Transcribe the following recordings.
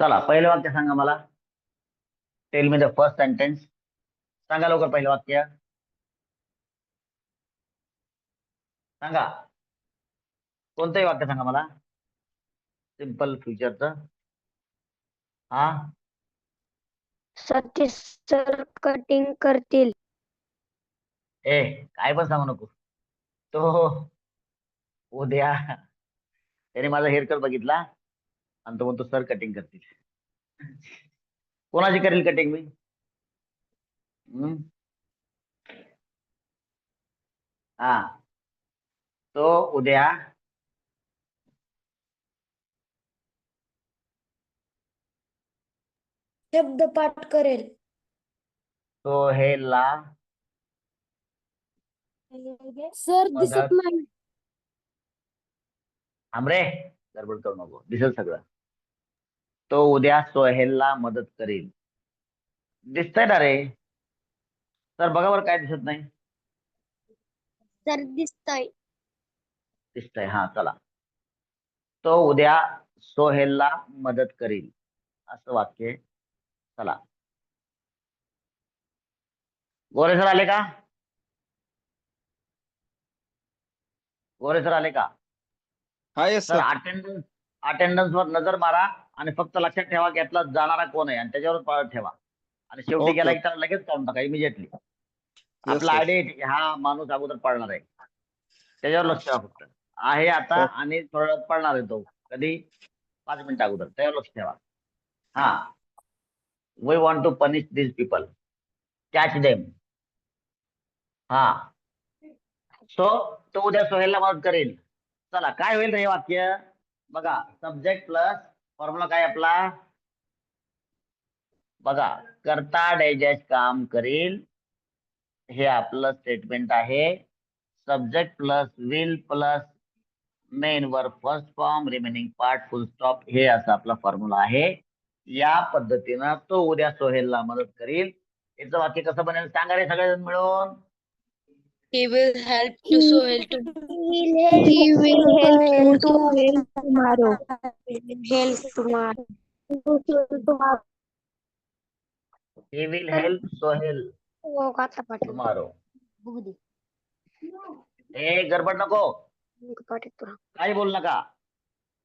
चला पहिलं वाक्य सांगा मला. Tell me the first sentence. सांगा लवकर पहिलं वाक्य सांगा. कोणतंही वाक्य सांगा मला. सिंपल फ्युचरचं. हा सतीश सर कटिंग करतील. ए काय पण सांगू नको. तो उद्या त्याने माझा हेअरकट बघितला आणि तो म्हणतो सर कटिंग करतील. कोणाची करेल कटिंग मी? हम्म? हा तो उद्या शब्द पाठ करेल. सोहेलला सर मदत. नाही. थांबरे, गडबड करू नको, दिसेल सगळं. तो उद्या सोहेलला मदत करेल. दिसतंय ना रे? तर बघा बरं काय दिसत नाही. सर दिसतंय. दिसतंय, हा चला. तो उद्या सोहेलला मदत करील असं वाक्य. चला गोरे सर आले का? गोरे सर आले का? हा येस सर सर. अटेंडन्स वर नजर मारा आणि फक्त लक्षात ठेवा की यातला जाणारा कोण आहे आणि त्याच्यावर पाळत ठेवा. आणि शेवटी ओके गेला की ओके. त्याला लगेच काढून टाका इमिजिएटली. येस आपला सर. आयडिया हा माणूस अगोदर पळणार आहे त्याच्यावर लक्ष ठेवा फक्त. आहे आता आणि थोड्या वेळात पळणार आहे तो. कधी? 5 मिनिटं अगोदर. त्याच्यावर लक्ष ठेवा. हा we want to punish this people, catch them. हा सो तो उद्या सोहेलला मदत करेल. चला काय होईल रे हे वाक्य बघा. सब्जेक्ट प्लस फॉर्म्युला काय आपला बघा. करता डायजेस्ट काम करेल हे आपलं स्टेटमेंट आहे. Subject plus will plus main वर फर्स्ट फॉर्म रिमेनिंग पार्ट फुल स्टॉप हे असं आपला फॉर्म्युला आहे. या पद्धतीनं तो उद्या सोहेलला मदत करेल. याचं वाक्य कसं बनेल सांगा रे सगळेजण मिळून. He will help to Sohail to He will help to tomorrow. He will help Sohail tomorrow. ए गडबड नको, काही बोल नका.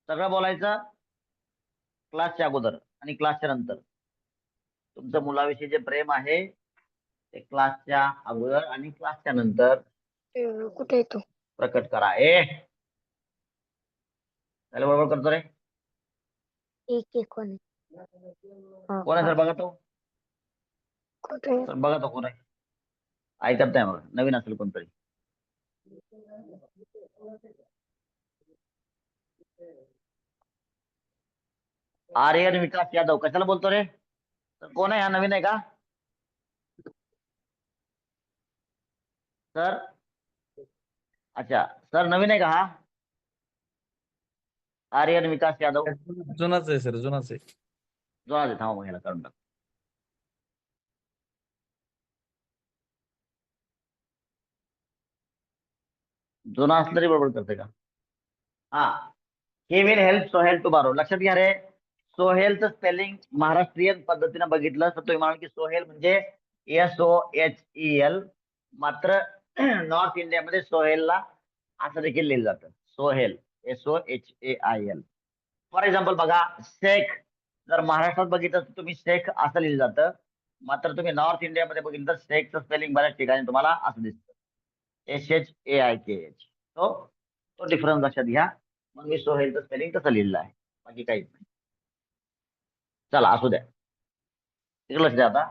सगळं बोलायचं क्लासच्या अगोदर आणि क्लासच्या नंतर. तुमचं मुलाविषयी जे प्रेम आहे ते क्लासच्या अगोदर आणि क्लासच्या नंतर कुठे येतो प्रकट करा. ए त्याला बरोबर करतो रे. एक कोण कोण आहे सर बघा तो. कुठे सर बघा तो कोण आहे. ऐकत नाही बघा, नवीन असेल कोणतरी. आर्यन विकास यादव. कशाला बोलतो रे? तर कोण आहे हा? नवीन आहे का सर? अच्छा सर नवीन आहे का हा? आर्यन विकास यादव जुनाच आहे सर, जुनाच आहे. जो आज थांबा मग ह्याला काढून टाक. जुना असलं तरी बरोबर करते का? हा he will help Sohail to borrow. लक्षात घ्या रे. सोहेलचं स्पेलिंग महाराष्ट्रीयन पद्धतीने बघितलं तर तुम्ही म्हणाल की सोहेल म्हणजे SOHEL. मात्र नॉर्थ इंडियामध्ये सोहेलला असं देखील लिहिलं जातं. सोहेल SOHAIL. फॉर एक्झाम्पल बघा शेख. जर महाराष्ट्रात बघितलं तर तुम्ही शेख असं लिहिलं जातं. मात्र तुम्ही नॉर्थ इंडियामध्ये बघितलं तर शेखचं स्पेलिंग बऱ्याच ठिकाणी तुम्हाला असं दिसतं SHAIKH. तो डिफरन्स लक्षात घ्या. मग मी सोहेलचं स्पेलिंग तसं लिहिलं आहे, बाकी काहीच नाही. चला असू द्या, तिकडे लक्ष द्या. आता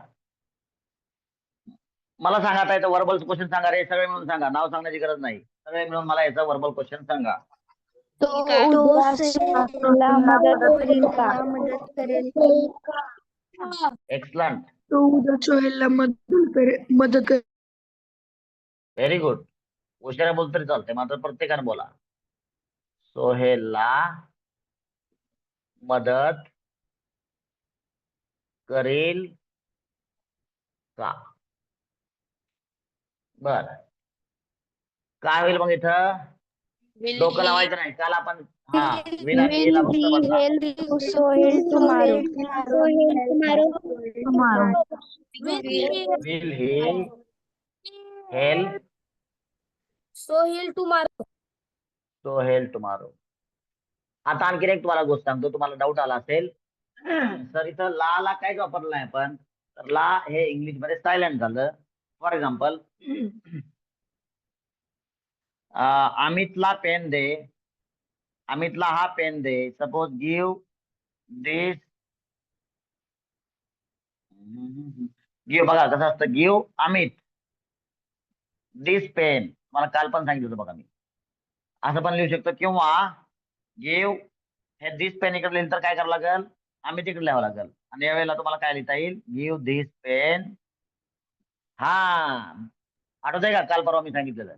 मला सांगा आता याचा वर्बल क्वेश्चन सांगा रे. सगळे मिळून सांगा, नाव सांगण्याची गरज नाही. सगळे मिळून मला याचा वर्बल क्वेश्चन सांगा. तो सोहेलला मदत करेल का? एक्सलंट, तो उद्या सोहेलला मदत करेल. Very good. उशिरा बोल तरी चालते, मात्र प्रत्येकाने बोला. सोहेलला मदत करेल का? बर काय होईल मग इथं? will डोकं he लावायचं नाही. काल आपण हा विल आणि he ला फक्त बदला. Sohel tomorrow. Will he help Sohel tomorrow. Sohel tomorrow? आता आणखीन एक तुम्हाला गोष्ट सांगतो, तुम्हाला डाऊट आला असेल सर इथं ला काहीच वापरलं नाही आपण, तर ला हे इंग्लिश मध्ये सायलेंट झालं. फॉर एक्झाम्पल अमितला पेन दे, अमितला हा पेन दे. सपोज गिव्ह दिस, गिव्ह बघा कसं असतं, गिव्ह अमित दिस पेन. मला काल पण सांगितलं होतं बघा मी, असं पण लिहू शकतो. किंवा गिव्ह हे दिस पेन इकडे लिहिलं तर काय करावं लागेल, अमित इकडे लिहावं लागेल. आणि यावेळेला तुम्हाला काय लिहिता येईल, गिव्ह दिस पेन. हा आठवत आहे का काल परवा मी सांगितलेलं,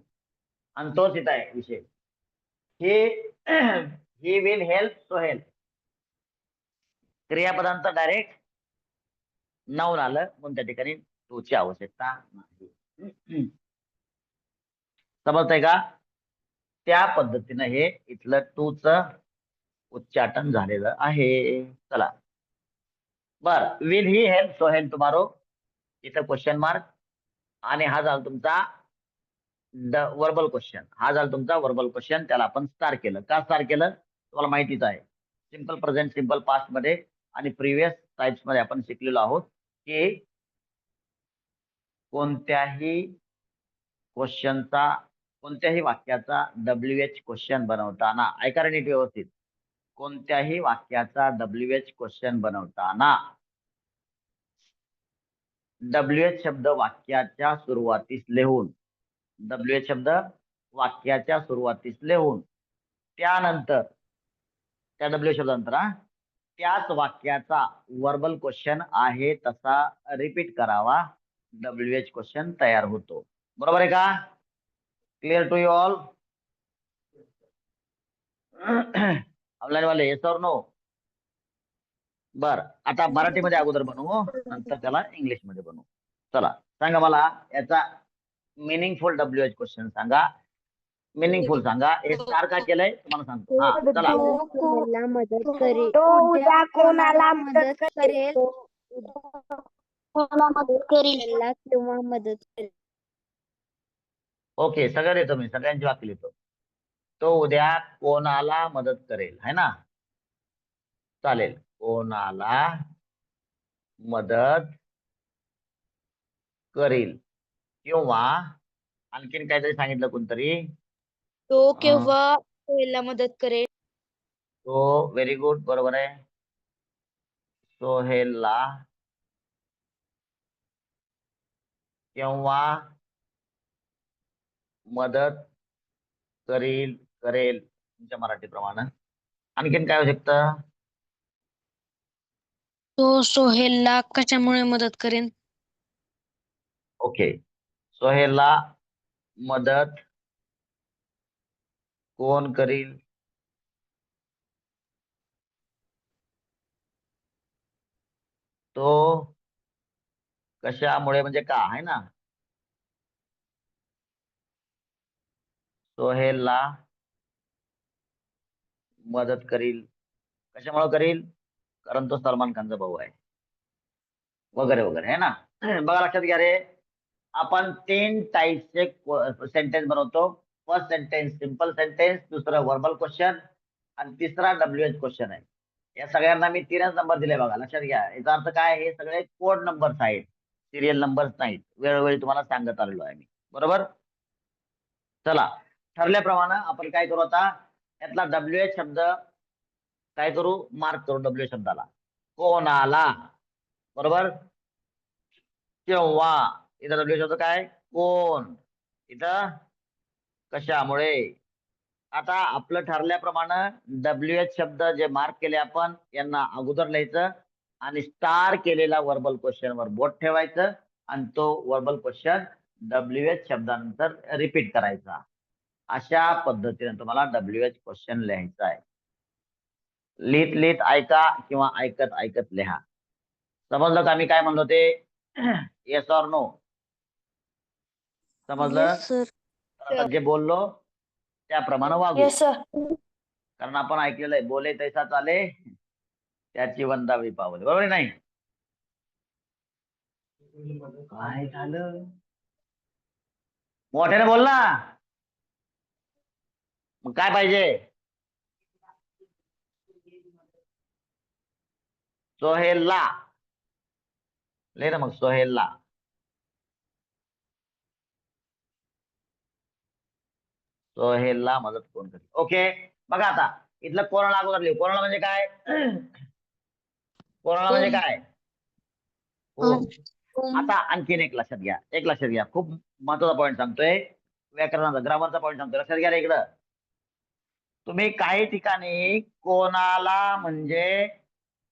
आणि तोच इथं आहे विषय. He will help Sohail. क्रियापदांचं डायरेक्ट नाऊन आलं म्हणून त्या ठिकाणी टूची आवश्यकता नाही. समजतंय का? त्या पद्धतीनं हे इथलं टूच उच्चाटन झालेलं आहे. चला बर, will he help Sohail tomorrow, इथं क्वेश्चन मार्क. आणि हा झाला तुमचा वर्बल क्वेश्चन, हा झाला तुमचा वर्बल क्वेश्चन. त्याला आपण स्टार केलं. का स्टार केलं तुम्हाला माहितीच आहे. सिंपल प्रेझेंट, सिंपल पास्ट मध्ये आणि प्रिव्हियस टाइप्स मध्ये आपण शिकलेलो आहोत की कोणत्याही क्वेश्चनचा, कोणत्याही वाक्याचा WH क्वेश्चन बनवताना, ऐका नीट व्यवस्थित, कोणत्याही वाक्याचा WH क्वेश्चन बनवताना WH शब्द वाक्याच्या सुरुवातीस लिहून, WH शब्द वाक्याच्या सुरुवातीस लिहून त्यानंतर त्या WH शब्दानंतर त्याच वाक्याचा वर्बल क्वेश्चन आहे तसा रिपीट करावा, WH क्वेश्चन तयार होतो. बरोबर आहे का? Clear to you all? Online वाले येस और नो? बर, आता मराठीमध्ये अगोदर बनवू, नंतर त्याला इंग्लिश मध्ये बनवू. चला सांगा मला याचा मिनिंगफुल WH क्वेश्चन सांगा. मिनिंगफुल सांगा. हे स्टार का केलंय तुम्हाला सांगतो. हा चला. मदत करेल. तो उद्या कोणाला मदत करेल? कोणाला मदत करेल? किंवा मदत करेल. ओके, सगळं लिहितो मी, सगळ्यांची वाक्य लिहितो. तो उद्या कोणाला मदत करेल, है ना? चालेल, कोणाला मदत करेल. किंवा आणखीन काहीतरी सांगितलं कोणतरी, तो केव्हा सोहेलला मदत करेल? तो व्हेरी गुड, बरोबर आहे. सोहेलला केव्हा मदत करेल तुमच्या मराठीप्रमाणे. आणखीन काय होऊ शकतं? तो सोहेलला कशामुळे मदत करेल? ओके, सोहेलला मदत कोण करील? तो कशामुळे म्हणजे का, आहे ना? सोहेलला मदत करील, कशामुळे करील? कारण तो सलमान खानचा भाऊ आहे, वगैरे वगैरे, है ना? बघा लक्षात घ्या रे, आपण 3 टाइपचे सेंटेन्स बनवतो. फर्स्ट सेंटेन्स सिंपल सेंटेन्स, दुसरं वर्बल क्वेश्चन, आणि तिसरा WH क्वेश्चन आहे. या सगळ्यांना मी 3च नंबर दिले बघा, लक्षात घ्या. याचा अर्थ काय, हे सगळे कोड नंबर्स आहेत, सिरियल नंबर्स नाहीत. वेळोवेळी तुम्हाला सांगत आलेलो आहे मी, बरोबर? चला, ठरल्याप्रमाणे आपण काय करू आता, यातला WH शब्द काय करू, मार्क करू WH शब्दाला. कोणाला, बरोबर. केव्हा, इथं WH शब्द काय, कोण. इथं कशामुळे. आता आपलं ठरल्याप्रमाणे WH शब्द जे मार्क केले आपण, यांना अगोदर लिहायचं आणि स्टार केलेला वर्बल क्वेश्चन वर बोट ठेवायचं, आणि तो वर्बल क्वेश्चन WH शब्दानंतर रिपीट करायचा. अशा पद्धतीने तुम्हाला WH क्वेश्चन लिहायचा आहे. लिहित लिहित ऐका किंवा ऐकत ऐकत लिहा. समजलं का मी काय म्हणलो ते? Yes or no? समजलं? Yes, sir. आता जे बोललो त्याप्रमाणे वागू. Yes, sir. कारण आपण ऐकलेलं आहे, बोले तैसा चाले त्याची वंदावी पावले, बरोबर आहे नाही? काय झालं? मोठ्याने बोल ना. मग काय पाहिजे? सोहेलला ले ना, मग सोहेलला. सोहेलला मदत कोण करेल? ओके, बघा आता इथलं कोणाला अगोदर लिहू. कोणाला म्हणजे काय? कोणाला म्हणजे काय? हो. आता आणखीन एक लक्षात घ्या, एक लक्षात घ्या, खूप महत्वाचा पॉईंट सांगतोय, व्याकरणाचा, ग्रामरचा पॉईंट सांगतोय, लक्षात घ्या रे इकडं. तुम्ही काही ठिकाणी कोणाला म्हणजे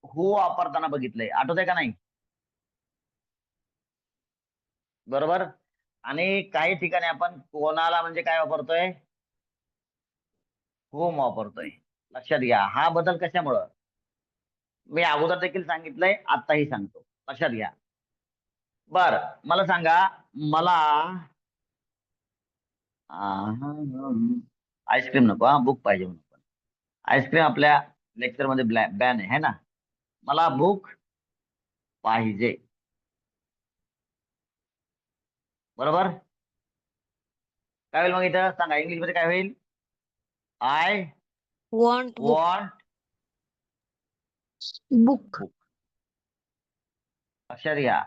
हू वापरताना बघितलंय, आठवतंय का नाही? बरोबर. आणि काही ठिकाणी आपण कोणाला म्हणजे काय वापरतोय? होम वापरतोय. लक्षात घ्या, हा बदल कशामुळं? मी अगोदर देखील सांगितलंय, आताही सांगतो, लक्षात घ्या. बर, मला सांगा, मला आईस्क्रीम नको, हा बुक पाहिजे म्हणून. आईस्क्रीम आपल्या लेक्चर मध्ये बॅन आहे ना. मला बुक पाहिजे, बरोबर. काय होईल मग इथं सांगा, इंग्लिश मध्ये काय होईल? I want book. Want book. Book. लक्षात घ्या.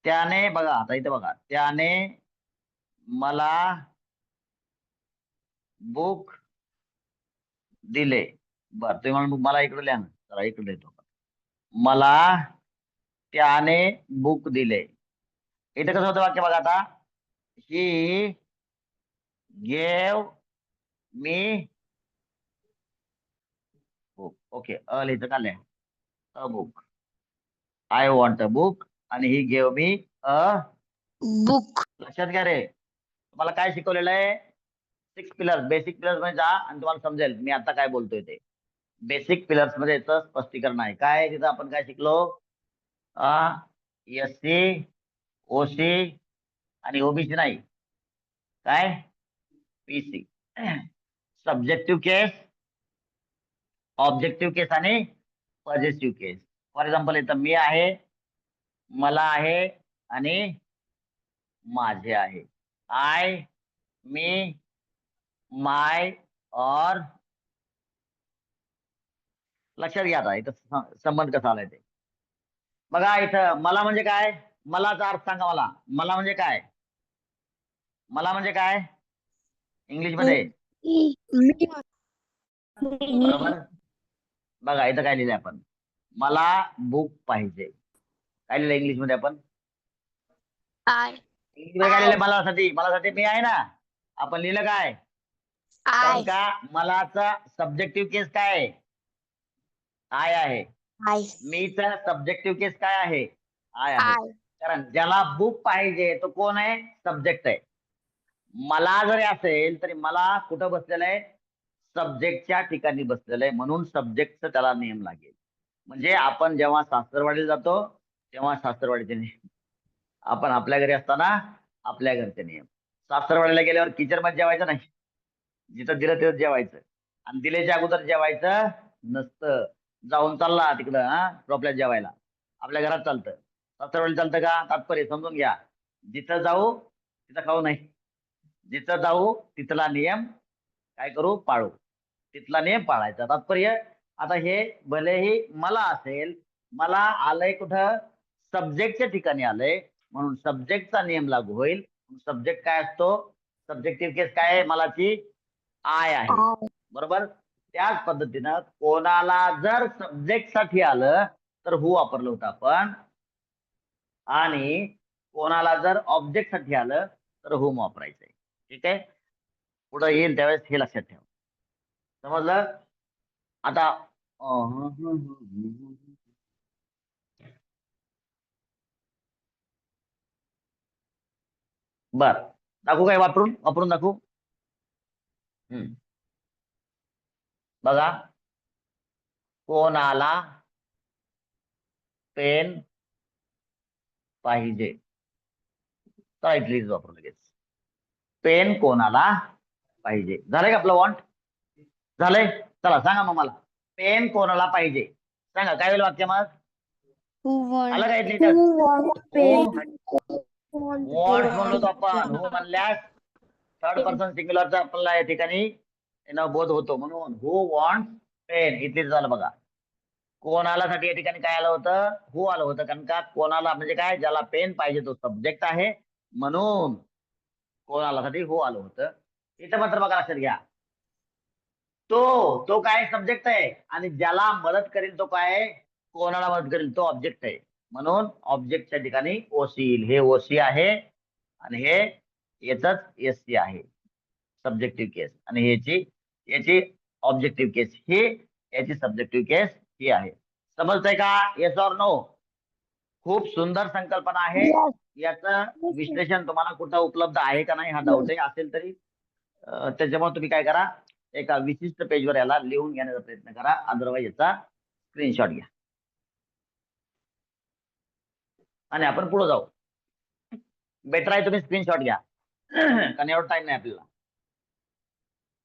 त्याने, बघा आता इथं बघा, त्याने मला बुक दिले. बर, तुम्ही म्हणून मला इकडे लिहा ना, जरा इकडे लिहितो. मला त्याने बुक दिले. इथं कसं होतं वाक्य बघा आता, he gave me book. Okay, a लिहायचं का लिहा, a book. I want a book आणि he gave me a book. लक्षात घ्या रे, तुम्हाला काय शिकवलेलं आहे? 6 पिलर्स, बेसिक पिलर्स मध्ये जा आणि तुम्हाला समजेल मी आता काय बोलतोय ते. बेसिक पिलर्स मध्ये याचं स्पष्टीकरण आहे. काय तिथं आपण काय शिकलो? एससी, ओसी आणि ओबीसी नाही, काय पीसी. सब्जेक्टिव्ह केस, ऑब्जेक्टिव्ह केस आणि पॉझिटिव्ह केस. फॉर एक्झाम्पल इथं मी आहे, मला आहे आणि माझे आहे. आय, मी, माय और. लक्षात घ्या आता इथं संबंध कसा आलाय ते बघा. इथं मला म्हणजे काय? मलाचा अर्थ सांगा मला. मला म्हणजे काय? मला म्हणजे काय इंग्लिश मध्ये? बरोबर. बघा इथं काय लिहिलंय आपण, मला बुक पाहिजे. काय लिहिलंय इंग्लिश मध्ये आपण? आय. इंग्लिश मध्ये काय लिहिलंय? मलासाठी, मलासाठी मी आहे ना. आपण लिहिलं काय? कारण का मलाचा सब्जेक्टिव्ह केस काय आहे? आय आहे. आय. मीचा सब्जेक्टिव्ह केस काय आहे? आय आहे. आय. कारण ज्याला बुक पाहिजे तो कोण आहे? सब्जेक्ट आहे. मला जरी असेल तरी मला कुठं बसलेलं आहे? सब्जेक्टच्या ठिकाणी बसलेलं आहे, म्हणून सब्जेक्टचा त्याला नियम लागेल. म्हणजे आपण जेव्हा सासरवाडीला जातो तेव्हा सासरवाडीचे नियम, आपण आपल्या घरी असताना आपल्या घरचे नियम. सासरवाडीला गेल्यावर किचन मध्ये जेवायचं नाही, जिथं दिलं तिथं जेवायचं, आणि दिलेच्या अगोदर जेवायचं नसतं. जाऊन चालला तिकडं आपल्या जेवायला, आपल्या घरात चालतं. सासरवाडी चालतं का? तात्पर्य समजून घ्या, जिथं जाऊ तिथं खाऊ नाही, जिथं जाऊ तिथला नियम काय करू? पाळू. तिथला नियम पाळायचा, तात्पर्य. आता हे भलेही मला असेल, मला आलंय कुठं? सब्जेक्टच्या ठिकाणी आलंय, म्हणून सब्जेक्टचा नियम लागू होईल. सब्जेक्ट काय असतो? सब्जेक्टिव्ह केस काय आहे? मलाची आय आहे, बरोबर. त्याच पद्धतीनं कोणाला जर सब्जेक्ट साठी आलं तर हू वापरलं होतं आपण, आणि कोणाला जर ऑब्जेक्ट साठी आलं तर हुम वापरायचंय. ठीक आहे, पुढे येईल त्यावेळेस हे लक्षात ठेवा. समजलं? आता बर, दाखवू काय? वापरून वापरून दाखवू. बघा, कोणाला पेन पाहिजे, चला इथलीच वापरू लगेच. पेन कोणाला पाहिजे. झालंय का आपलं वॉन्ट? झालंय. चला सांगा मग मला, पेन कोणाला पाहिजे? सांगा काय होईल वाक्य मग? आलं काय लिहितात? वॉन्ट म्हणलो तो आपण. हु म्हणल्यास थर्ड पर्सन सिंग्युलरचा आपल्याला या ठिकाणी बोध होतो, म्हणून हु वॉन्ट पेन. इथले झालं बघा. कोणाला साठी या ठिकाणी काय आलं होतं? हु आलं होतं, कारण का कोणाला म्हणजे काय, ज्याला पेन पाहिजे तो सब्जेक्ट आहे, म्हणून कोणाला साठी हु आलं होतं. इथं मात्र बघा लक्षात घ्या, तो काय सब्जेक्ट आहे, आणि ज्याला मदत करेल तो काय आहे? कोणाला मदत करेल तो ऑब्जेक्ट आहे, म्हणून ऑब्जेक्टच्या ठिकाणी ओसी येईल. हे ओसी आहे आणि हे याच एससी आहे, सब्जेक्टिव्ह केस, आणि याची ऑब्जेक्टिव्ह केस ही, याची सब्जेक्टिव्ह केस ही आहे. समजतंय का? Yes or no? खूप सुंदर संकल्पना आहे. याचं विश्लेषण तुम्हाला कुठं उपलब्ध आहे का नाही हा डाऊट आहे. असेल तरी त्याच्यामुळे तुम्ही काय करा, एका विशिष्ट पेजवर याला लिहून घेण्याचा प्रयत्न करा, अदरवाईज याचा स्क्रीनशॉट घ्या आणि आपण पुढे जाऊ. बेटर आहे तुम्ही स्क्रीनशॉट घ्या, कारण एवढा टाइम नाही आपल्याला.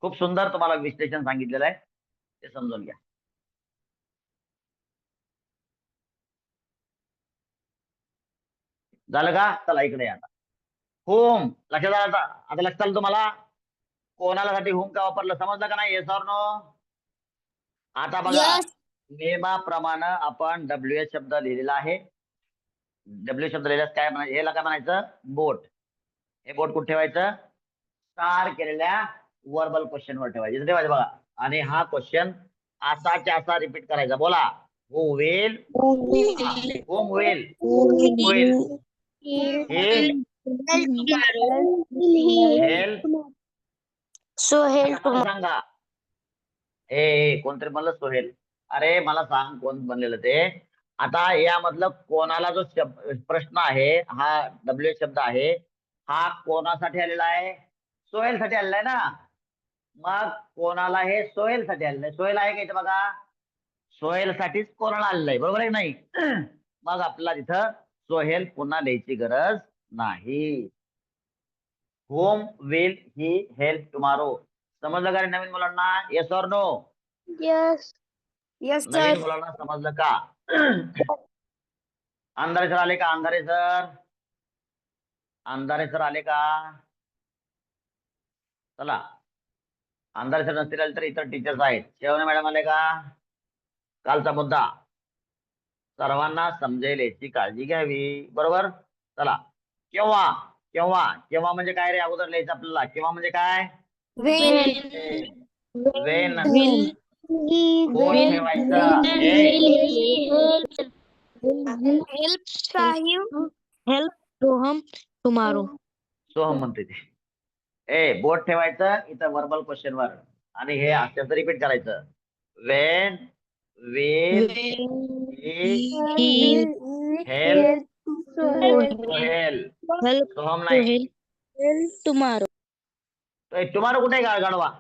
खूप सुंदर तुम्हाला विश्लेषण सांगितलेलं आहे, ते समजून घ्या. झालं का? चला इकडे या आता. होम लक्षात आलं? आता लक्षात आलं तुम्हाला कोणाला साठी होम का वापरलं? समजलं का नाही? Yes or no? आता बघा, नियमाप्रमाणे आपण डब्ल्यूएच शब्द लिहिलेला आहे. डब्ल्यू शब्द लिहिल्यास काय म्हणायचं? याला काय म्हणायचं? बोट. हे बोट कुठे ठेवायचं? स्टार केलेल्या वर्बल क्वेश्चन वर ठेवायचं. ठेवायचं बघा. आणि हा क्वेश्चन असाच्या असा रिपीट करायचा. बोला, who will, whom will, will help Sohail सांगा. ए कोणतरी म्हणलं सोहेल. अरे मला सांग कोण बनलेलं ते. आता यामधलं कोणाला जो प्रश्न आहे, हा डब्ल्यू शब्द आहे, हा कोणासाठी आलेला आहे? सोहेल साठी आलेला आहे ना. मग कोणाला हे सोहेल साठी आलेलं आहे. सोहेल आहे का इथं बघा? सोहेल साठीच कोणाला आलेलं आहे, बरोबर आहे नाही? मग आपल्याला तिथं सोहेल पुन्हा लिहायची गरज नाही. Whom will he help tomorrow. समजलं का रे नवीन मुलांना? Yes or no? यस. नवीन मुलांना समजलं का? अंधारे सर आले का? अंधारे सर, अंधारे सर आले का? चला, अंधारे सर नसतील आले तर इतर टीचर्स आहेत. शेवणे मॅडम आले का? कालचा मुद्दा सर्वांना समजेल याची काळजी घ्यावी, बरोबर? चला, केव्हा केव्हा केव्हा म्हणजे काय रे? अगोदर लिहायचं आपल्याला. केव्हा म्हणजे काय? वेन. कोण ठेवायचं? Help Soham tomorrow. सोहम म्हणते ते. बोट ठेवायचं इथं वर्बल क्वेश्चन वर, आणि हे शब्द रिपीट करायचं. Wien will help Sohail. Soham नाही. टुमारो. टुमारो कुठे आहे गाडवा?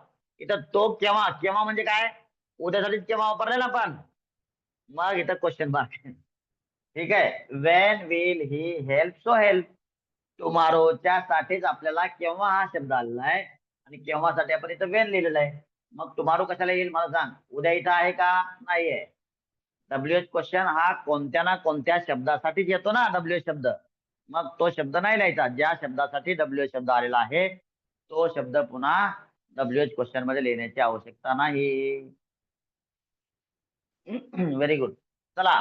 इथं तो केव्हा. केव्हा म्हणजे काय? उद्यासाठीच केव्हा वापरलेला आपण. मग इथं क्वेश्चन मार्क. ठीक आहे. When will he help Sohail. टुमारोच्या साठीच आपल्याला केव्हा हा शब्द आलेला आहे, आणि केव्हा साठी आपण इथं वेन लिहिलेलं आहे. मग टुमारो कशाला येईल मला सांग? उद्या इथं आहे का? नाहीये. डब्ल्यूएच क्वेश्चन हा कोणत्या ना कोणत्या शब्दासाठीच येतो ना, डब्ल्यूएच शब्द. मग तो शब्द नाही लिहायचा. ज्या शब्दासाठी डब्ल्यूएच शब्द आलेला आहे तो शब्द पुन्हा डब्ल्यूएच क्वेश्चन मध्ये लिहिण्याची आवश्यकता नाही. Very good. चला,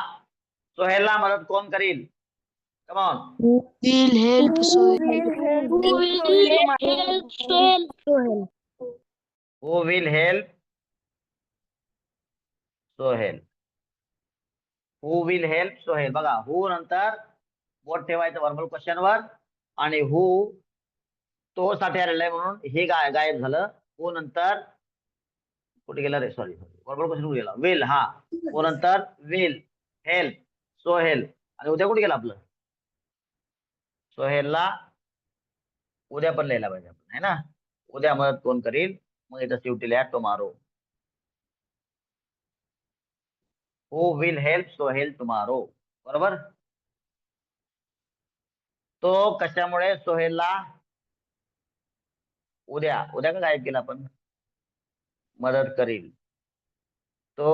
सोहेलला मदत कोण करील? Come on. Will help Sohel. Who will help Sohail. Who will help Sohail. बघा, हु नंतर बोट ठेवायचं वर्बल क्वेश्चन वर, आणि हु तो साठी आलेला आहे म्हणून हे गायब झालं. हु नंतर कुठे गेला रे? सॉरी, वर्बल क्वेश्चन कुठे गेला? विल. हा, हु नंतर विल हेल्प सोहेल. आणि उद्या कुठे गेला आपलं? सोहेलला उद्या पण लिहायला पाहिजे आपण, है ना? उद्या मदत कोण करील? मग इथं शेवटी लिहा tomorrow. Who will help Sohail tomorrow, बरोबर? तो कशामुळे सोहेलला उद्या उद्या का गायब केला आपण? मदत करील. तो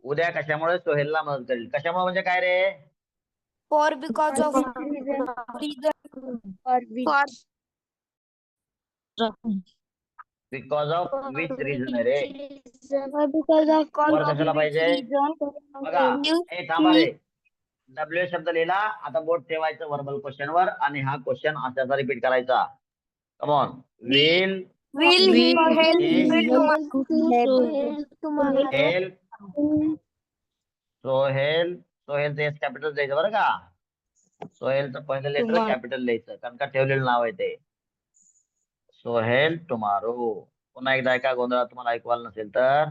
उद्या कशामुळे सोहेलला मदत करेल? कशामुळे म्हणजे काय रे? For because of because of which reason रे? बिकॉज ऑफ वर कशाला पाहिजे? बघा, ए थांबा रे. डब्ल्यू शब्द लिहिला. आता बोट ठेवायचं वर्बल क्वेश्चन वर आणि हा क्वेश्चन असाचा रिपीट करायचा. Come on. Will will he help तुम्हाला हेल्प सोहेल. सोहेलचं एस कॅपिटल द्यायचं बरं का. सोहेलचं पहिलं लेटर कॅपिटल द्यायचं कारण का ठेवलेलं नाव आहे ते. सोहेल टुमारो. पुन्हा एकदा ऐका, गोंधळात तुम्हाला ऐकवायला नसेल तर.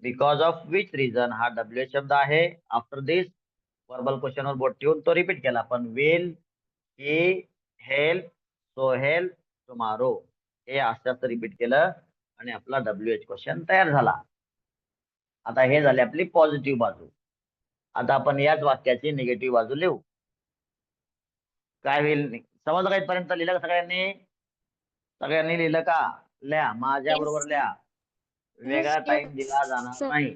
बिकॉज ऑफ विच रिझन हा डब्ल्यू शब्द आहे. After this verbal question were बोट ठेवून तो रिपीट केला आपण. Will he help Sohail tomorrow. हे असं रिपीट केलं आणि आपला WH क्वेश्चन तयार झाला. आता हे झाले आपली पॉझिटिव्ह बाजू. आता आपण याच वाक्याची निगेटिव्ह बाजू लिहू. काय होईल? समजलं का इथपर्यंत? लिहिलं का सगळ्यांनी? सगळ्यांनी लिहिलं का? लिहा, माझ्या बरोबर लिहा. वेगळा टाइम दिला जाणार नाही.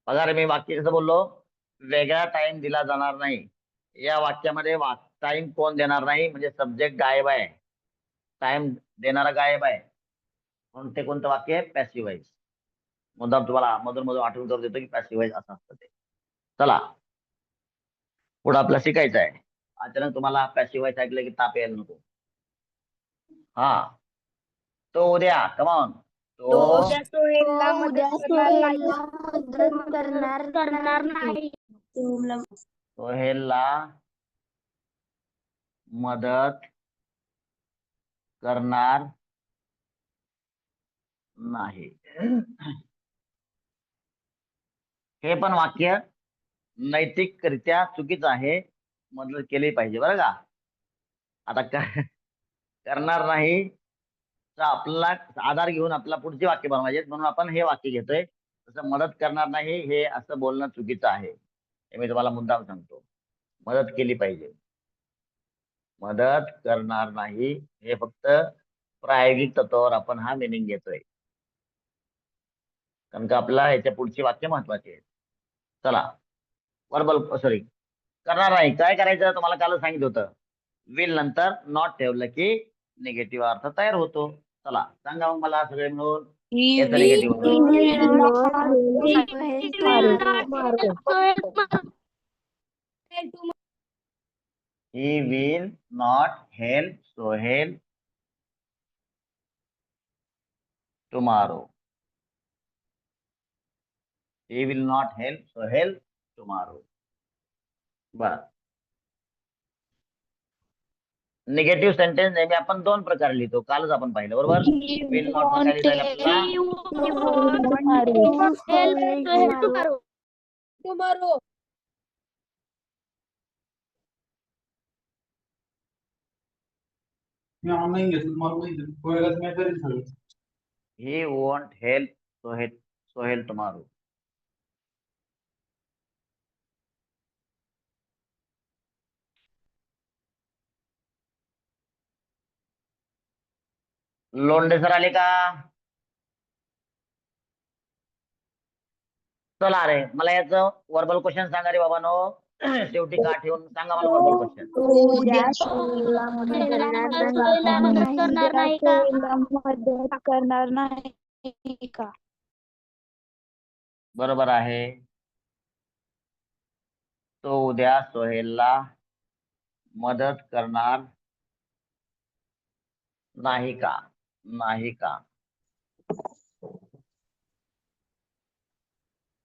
बघा रे, मी वाक्य कसं बोललो? वेगळा टाइम दिला जाणार नाही. या वाक्यामध्ये टाइम कोण देणार नाही म्हणजे सब्जेक्ट गायब आहे. टाइम देणारा गायब आहे म्हणून ते कोणतं वाक्य आहे? Passive voice. मुद्दाम तुम्हाला मधून मधून आठवण करून देतो की पॅसिव्ह व्हॉइस असं असतं ते. चला पुढे आपल्याला शिकायचं आहे. अचानक तुम्हाला पॅसिव्ह व्हॉइस ऐकलं की ताप यायला नको. हा, तो उद्या. कमॉन. तो उद्या सोहेलला मदत करणार नाही. सोहेलला मदत करणार नाही. हे पण वाक्य नैतिकरित्या चुकीचं आहे. मदत केली पाहिजे बरं का. आता करणार नाही आपला आधार घेऊन आपला पुढचे वाक्य बनवायचे म्हणून आपण हे वाक्य घेतोय. तसं मदत करणार नाही हे असं बोलणं चुकीचं आहे. हे मी तुम्हाला मुद्दाम सांगतो. मदत केली पाहिजे. मदत करणार नाही हे फक्त प्रायोगिक तत्वावर आपण हा मिनिंग घेतोय कारण का आपल्याला याच्या पुढची वाक्य महत्वाची आहेत. चला वर्बल सॉरी करणार नाही. काय करायचं तुम्हाला काल सांगितलं होतं. विल नंतर नॉट ठेवलं की निगेटिव्ह अर्थ तयार होतो. चला सांगा मग मला सगळे मिळून याचा negative. He will not help Sohail tomorrow. He will not help Sohail tomorrow. बरं. निगेटिव्ह सेंटेन्स नेहमी आपण दोन प्रकारे लिहितो. कालच आपण पाहिलं बरोबर. विल नॉट ला काय लिहिता येईल आपल्याला? tomorrow. He won't help Sohail tomorrow. Londhe sir आले का? चला रे, मला याचं वर्बल क्वेश्चन सांगा रे बाबांनो. शेवटी का ठेवून सांगा मला वर्बल क्वेश्चन. उद्या सोहेलला मदत करणार नाही का? बरोबर आहे. तो उद्या सोहेलला मदत करणार नाही का? नाही का?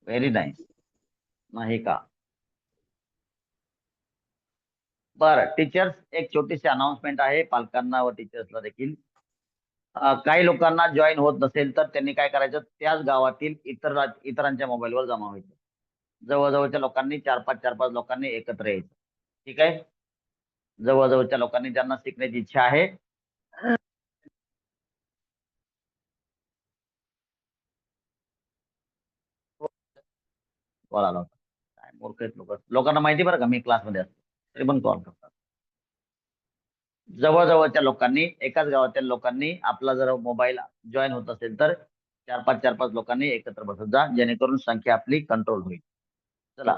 Very nice. नाही का? बरं टीचर्स, एक छोटीशी अनाउन्समेंट आहे पालकांना व टीचर्सला देखील. काही लोकांना जॉईन होत नसेल तर त्यांनी काय करायचं, त्याच गावातील इतरांच्या मोबाईलवर जमा व्हायचं. जवळजवळच्या लोकांनी 4-5 लोकांनी एकत्र यायचं. ठीक आहे. जवळजवळच्या लोकांनी ज्यांना शिकण्याची इच्छा आहे बोलायला होता. मूर्ख आहेत लोक. लोकांना माहिती बरं का मी क्लासमध्ये असतो तरी पण कॉल करतात. जवळजवळच्या लोकांनी, एकाच गावातील लोकांनी आपला जर मोबाईल जॉईन होत असेल तर 4-5 लोकांनी एकत्र बसत जा, जेणेकरून संख्या आपली कंट्रोल होईल. चला,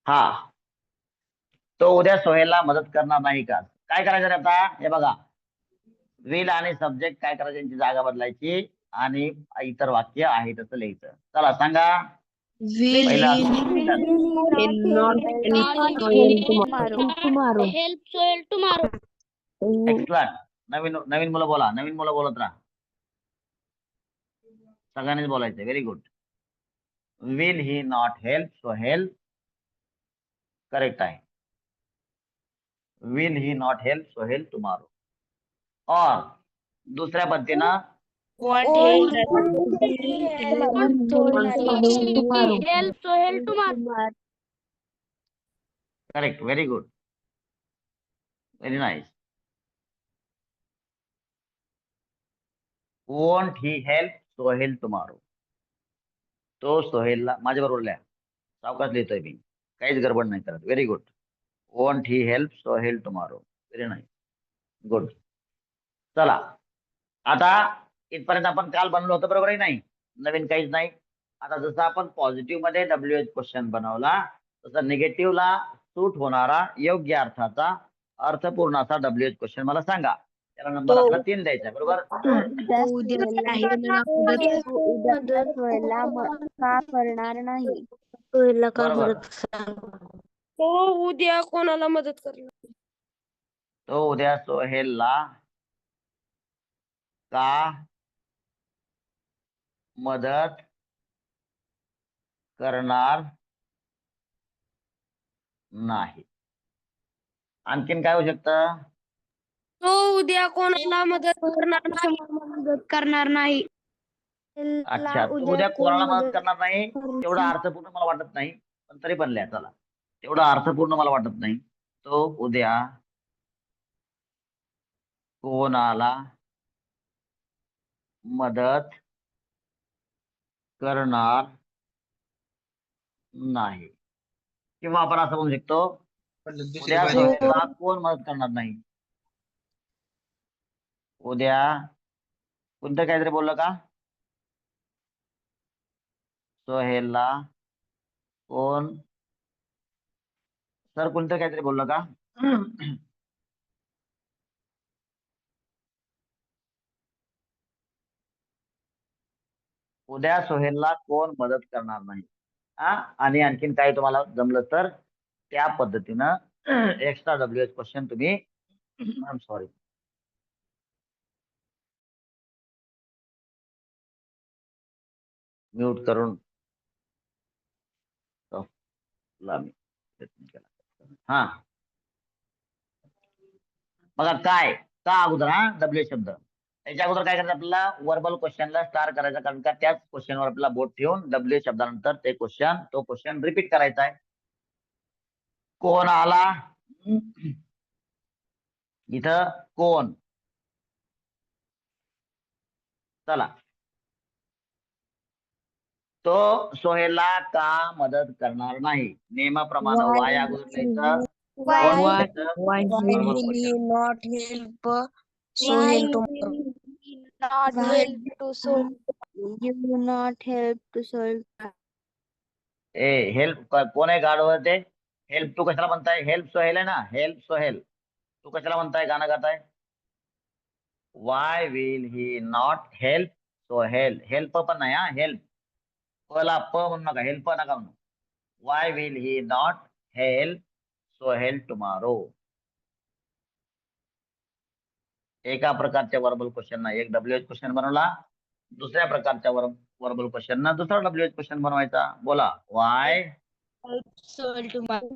हा, तो उद्या सोहेलला मदत करणार नाही का? काय करायचं रे आता? हे बघा, विल आणि सब्जेक्ट काय करायचं, यांची जागा बदलायची आणि इतर वाक्य आहे तसं लिहायचं. चला सांगा. Will पहिला he not tomorrow? help Sohail tomorrow. Excellent. नवीन नवीन मुलं बोला, नवीन मुलं बोलत राहा. सगळ्यांनीच बोलायचं. Very good. Will he not help Sohail, correct आहे. Will he not help Sohail tomorrow. और दुसऱ्या पद्धतीनं Won't Help Sohail tomorrow. Correct, very good, very nice. Won't he help Sohail tomorrow. तो सोहेलला, माझ्या बरोबर लिहा, सावकाश लिहितोय मी, काहीच गडबड नाही करत. Very good. Won't he help Sohail tomorrow. Very nice, good. चला, आता इथपर्यंत आपण काल बनलो होतं, बरोबर आहे? नाही, नवीन काहीच नाही. आता जसं आपण पॉझिटिव्ह मध्ये WH क्वेश्चन बनवला, तसं निगेटिव्हला सूट होणारा योग्य अर्थाचा अर्थपूर्ण असा WH क्वेश्चन मला सांगा. त्याला नंबर आपला 3 द्यायचा, बरोबर? उद्या सोहेलला का करणार नाही? सोहेलला का बरोबर. मदत तो उद्या कोणाला मदत करणार? तो उद्या सोहेलला का मदत करणार नाही. आणखीन काय होऊ शकतं? तो उद्या कोणाला मदत करणार नाही. अच्छा, तो उद्या कोणाला मदत करणार नाही, तेवढा अर्थपूर्ण मला वाटत नाही, पण तरी पण लिहा. चला, तेवढा अर्थपूर्ण मला वाटत नाही. तो उद्या कोणाला मदत करणार नाही. किंवा आपण असं म्हणू शकतो, उद्या सोहेलला कोण मदत करणार नाही. उद्या कोणतं काहीतरी बोललं का? सोहेलला कोण, सर कोणतं काहीतरी बोललं का? उद्या सोहेलला कोण मदत करणार नाही. आणि आणखीन काही तुम्हाला जमलं तर त्या पद्धतीनं एक्स्ट्रा WH क्वेश्चन तुम्ही, आय एम सॉरी, म्यूट करून हा बघा, काय का अगोदर WH शब्द, त्याच्या अगोदर काय करायचं आपल्याला? वर्बल क्वेश्चनला स्टार करायचा, कारण का त्याच क्वेश्चनवर आपला बोट ठेवून WH शब्दानंतर ते क्वेश्चन, तो क्वेश्चन रिपीट करायचा आहे. कोण आला, इथं कोण. चला, तो सोहेलला का मदत करणार नाही. नियमाप्रमाणे वाय अगोदर लिहायचं, कोण लिहायचं, verbal question. Not help Sohail tomorrow. Not help to Sohail. You will not help to Sohail. Help कोण आहे गाडवर ते? हेल्प तू कशाला म्हणताय? हेल्प सोहेल आहे ना, हेल्प सोहेल. तू कशाला म्हणताय, गाणं गाताय? Why will he not help Sohail. Help पण नाही, हेल्प पला प म्हणू नका, हेल्प नका म्हणू. Y will he not help Sohail tomorrow. एका प्रकारच्या वर्बल क्वेश्चन एक WH क्वेश्चन बनवला, दुसऱ्या प्रकारच्या वर्बल क्वेश्चन ना दुसरा WH क्वेश्चन बनवायचा. बोला, Y Sohail tomorrow.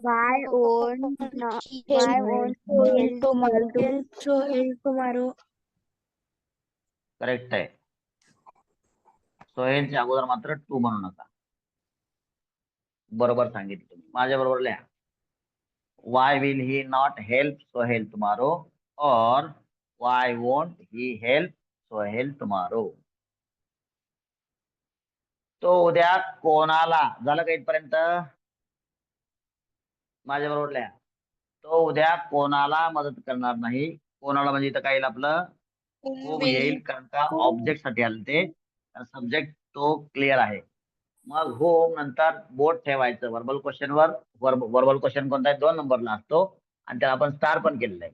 Why won't Sohail tomorrow. Correct आहे. सोहेलच्या अगोदर मात्र टू म्हणू नका. बरोबर सांगितलं तुम्ही, माझ्या बरोबर लिहा. Why will he not help Sohail tomorrow, और why won't he help Sohail tomorrow. तो उद्या कोणाला, झालं का इथपर्यंत? माझ्या बरोबर लिहा. तो उद्या कोणाला मदत करणार नाही. कोणाला म्हणजे इथं काय येईल आपलं होम येईल, कारण का ऑब्जेक्ट साठी आलं ते, सब्जेक्ट तो क्लिअर आहे. मग होम नंतर बोट ठेवायचं verbal question were. Verbal question कोणता आहे? 2 नंबरला असतो आणि त्याला आपण स्टार पण केलेलं आहे.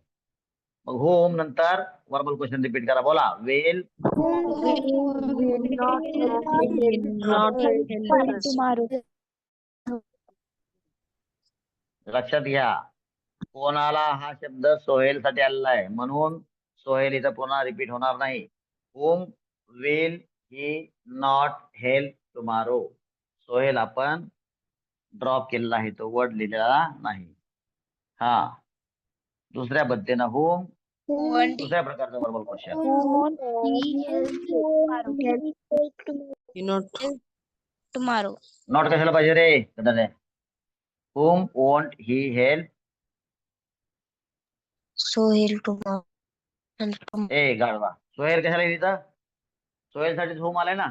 मग होम नंतर वर्बल क्वेश्चन रिपीट करा. बोला वेल tomorrow. लक्षात घ्या, कोणाला हा शब्द सोहेल साठी आलेला आहे, म्हणून सोहेल इथं पुन्हा रिपीट होणार नाही. Whom will he not help tomorrow. Sohail आपण ड्रॉप केलेला आहे, तो वर्ड लिहिलेला नाही. हा, दुसऱ्या पद्धतीनं होम, दुसऱ्या प्रकारचा वर्बल क्वेश्चन. Tomorrow. नॉट कशाला पाहिजे रे? Home want he help. Sohel tomorrow. ए गाढवा, सोहेल कशाला लिहितं? सोहेल साठी होम आलाय ना,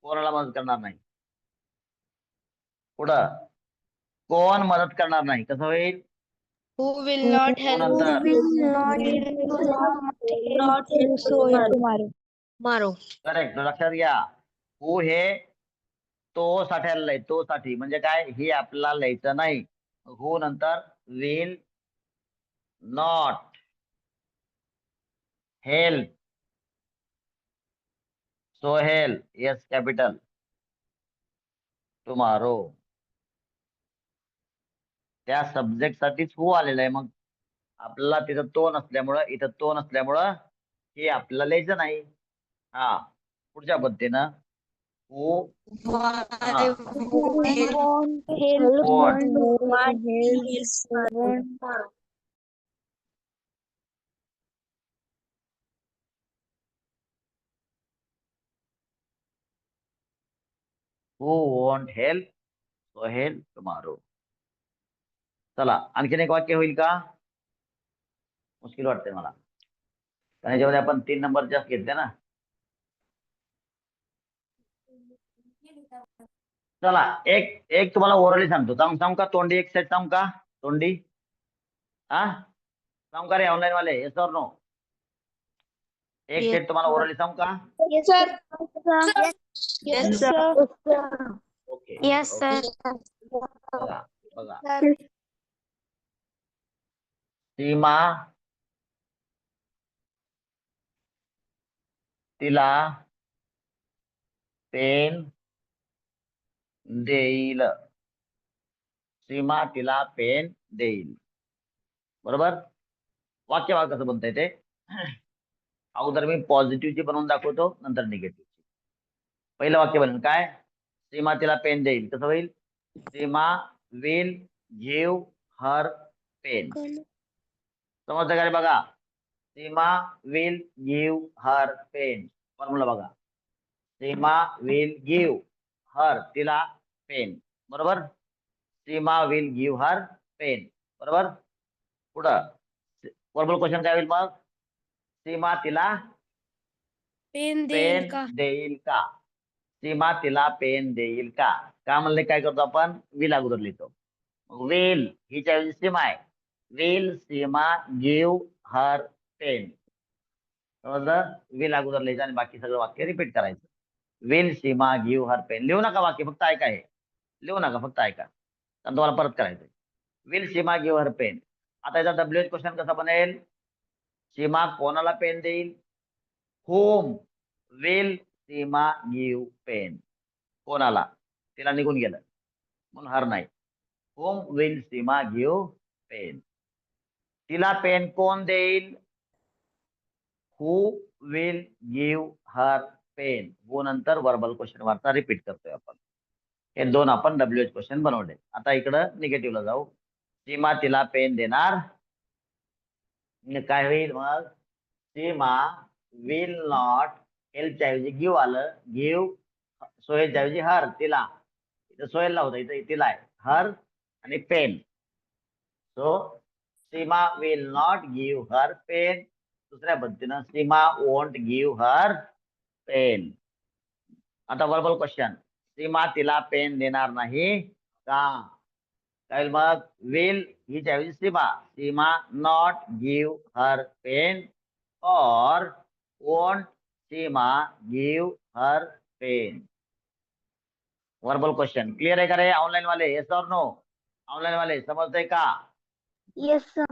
कोणाला मदत करणार नाही. पुढं कोण मदत करणार नाही, कसं होईल? Who will not help नंतर Tomorrow. करेक्ट. लक्षात घ्या, हू हे तो साठी आलेलं आहे. तो साठी म्हणजे काय, हे आपल्याला लिहायचं नाही. हू नंतर will not help Sohail, yes capital, tomorrow. त्या सब्जेक्ट साठीच हू आलेलं आहे. मग आपल्याला तिथं तो नसल्यामुळं, इथं तो नसल्यामुळं हे आपल्याला लिहायचं नाही. हा, पुढच्या पद्धतीनं who want help Sohail tomorrow. चला, आणखीन एक वाक्य होईल का? मुश्किल वाटतंय मला, कारण याच्यामध्ये आपण 3 नंबर जास्त घेतले ना. चला, एक एक तुम्हाला ओरली सांगतो. सांगू का तोंडी एक्सरसाइज? सांगू का तोंडी? हा, सांगू का रे ऑनलाईन वाले? Yes or no? एक सेट तुम्हाला ओरली सांगू का? Yes, sir. Yes, sir. Okay. Yes, sir. बघा बघा, सीमा तिला पेन देईल. सीमा तिला पेन देईल. बरोबर. वाक्य बघा कसं बनतंय ते. अगोदर मी पॉझिटिव्हची बनवून दाखवतो, नंतर निगेटिव्ह. पहिलं वाक्य बनेल काय? सीमा तिला पेन देईल. कसं होईल? Seema will give her pen. समजतं का रे? बघा, Seema will give her pen. Formula बघा, सीमा विल गिव्ह हर, तिला पेन. बरोबर. Seema will give her pen. बरोबर. पुढं वर्बल क्वेश्चन काय होईल मग? सीमा तिला पेन पेन देईल का? सीमा तिला पेन देईल का? का म्हणले काय करतो आपण? विल अगोदर लिहितो. विल हिच्या ऐवजी सीमा आहे. Will Seema give her pen. समजलं? विल अगोदर लिहायचं आणि बाकी सगळं वाक्य रिपीट करायचं. Will Seema give her pen. लिहू नका वाक्य, फक्त ऐका. हे लिहू नका, फक्त ऐका, आणि तुम्हाला परत करायचं. Will Seema give her pen. आता याचा डब्ल्यूएच क्वेश्चन कसा बनेल? सीमा कोणाला पेन देईल? Whom will Seema give pen. कोणाला? तिला निघून गेलं म्हणून हर नाही. Whom will Seema give pen. तिला पेन कोण देईल? Who will give her pen. Who नंतर वर्बल क्वेश्चन वार्ता रिपीट करतोय आपण. हे 2 आपण डब्ल्यूएच क्वेश्चन बनवले. आता इकडं निगेटिव्हला जाऊ. सीमा तिला पेन देणार. काय होईल मग? सीमा विल नॉट, हेल्पच्या ऐवजी गिव्ह आलं. गिव्ह सोहेलच्या ऐवजी हर, तिला. इथं सोहेलला होतं, इथं तिला आहे. हर आणि pen. So Seema will not give her pen. दुसऱ्या पद्धतीनं Seema won't give her pen. आता वर्बल क्वेश्चन, सीमा तिला पेन देणार नाही का? काय होईल मग? विल हीच्या ऐवजी Seema not give her pen or won't Seema give her pen. Verbal question clear आहे का रे ऑनलाईन वाले? Yes or no? ऑनलाईन वाले समजतंय का? Yes sir.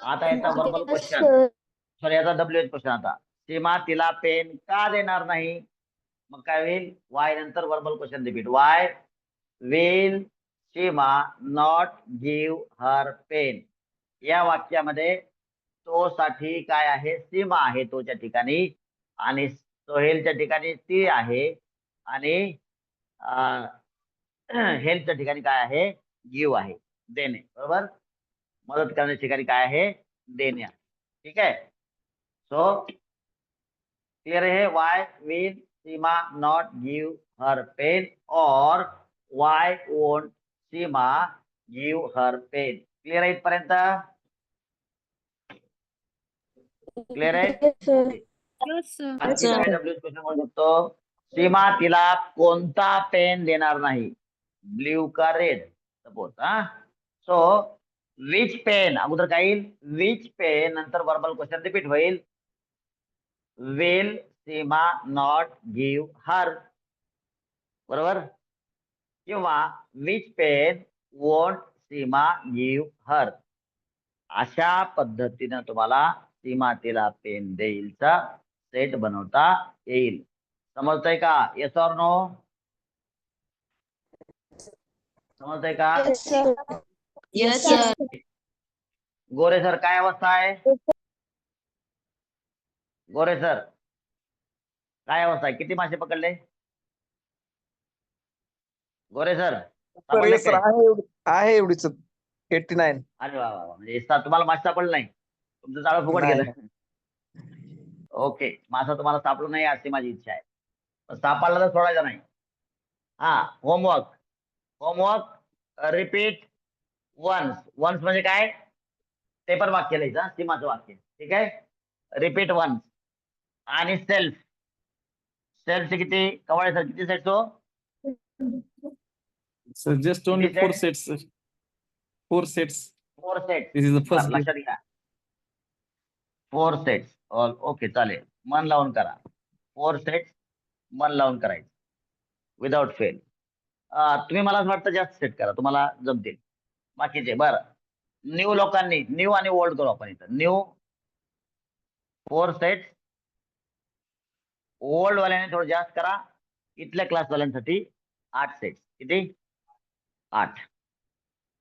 आता याचा वर्बल क्वेश्चन, सॉरी याचा WH क्वेश्चन. आता सीमा तिला पेन का देणार नाही? मग काय होईल? वाय नंतर verbal question repeat. Why will Seema not give her pen. या वाक्यामध्ये तो साठी काय आहे? सीमा आहे तोच्या ठिकाणी, आणि सोहेलच्या ठिकाणी ती आहे, आणि हेल्पच्या ठिकाणी काय आहे? गिव्ह आहे, देणे. बरोबर? मदत करण्याच्या ठिकाणी काय आहे? देणे. ठीक आहे. सो क्लियर आहे? Why will Seema not give her pen और why won't Seema give her pen. Clear आहे इथपर्यंत? क्लियर आहे? आणखी काय WH क्वेश्चन म्हणू शकतो? सीमा तिला कोणता पेन देणार नाही? ब्ल्यू का red? Suppose. So which pen अगोदर काय येईल? विच पेन नंतर वर्बल क्वेश्चन रिपीट होईल. Will Seema not give her, बरोबर? किंवा which pen won't Seema give her. अशा पद्धतीनं तुम्हाला सीमा तिला पेन देईलचा सेट बनवता येईल. समजतंय का? Yes or no? समजतंय का? Yes sir. गोरे सर काय अवस्था आहे? गोरे सर काय अवस्था आहे? किती मासे पकडले? गोरे सर सापडले सर काय? आहे एवढीच 89. अरे वा वा वा. म्हणजे तुम्हाला मासे सापडलं नाही, तुमचं जाळं फुकट नाही. गेलं. ओके, मासा तुम्हाला सापडू नाही अशी माझी इच्छा आहे. पण सापडला तर सोडायचा नाही. Homework repeat once. वन्स म्हणजे काय? ते पण वाक्य लिहायचं, सीमाचं वाक्य. ठीक आहे. Repeat once. आणि सेल्फचे किती? कवाळे सर किती सेट? So just only Kiती 4 set? sets, sir. 4 sets. 4 set. This is the first game. लक्षात घ्या, 4 सेट्स. ओके चालेल, मन लावून करा. 4 सेट्स मन लावून करायचं विदाउट फेल. तुम्ही मला असं वाटतं जास्त सेट करा, तुम्हाला जमतील बाकीचे. बरं, न्यू लोकांनी न्यू आणि ओल्ड करू आपण इथं. न्यू 4 सेट्स, ओल्ड वाल्याने थोडं जास्त करा. इथल्या क्लास वाल्यांसाठी 8 सेट्स. किती? 8.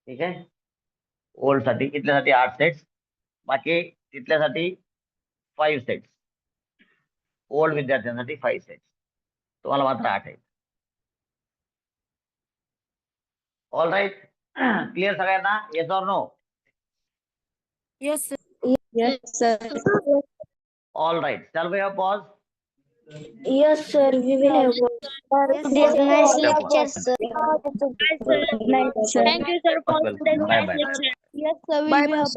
ठीक आहे. ओल्ड साठी इथल्यासाठी 8 सेट्स, बाकी तिथल्यासाठी 5 सेट्स. ओल्ड विद्यार्थ्यांसाठी 5 सेट्स, तुम्हाला मात्र 8 आहेत. All right. क्लिअर सगळ्यांना? Yes or no? Yes yes sir. All right. Shall we have pause? Yes, sir. We will have. Nice lecture, sir. Thank you sir for today's Bye bye. lecture. Yes, sir. We will have.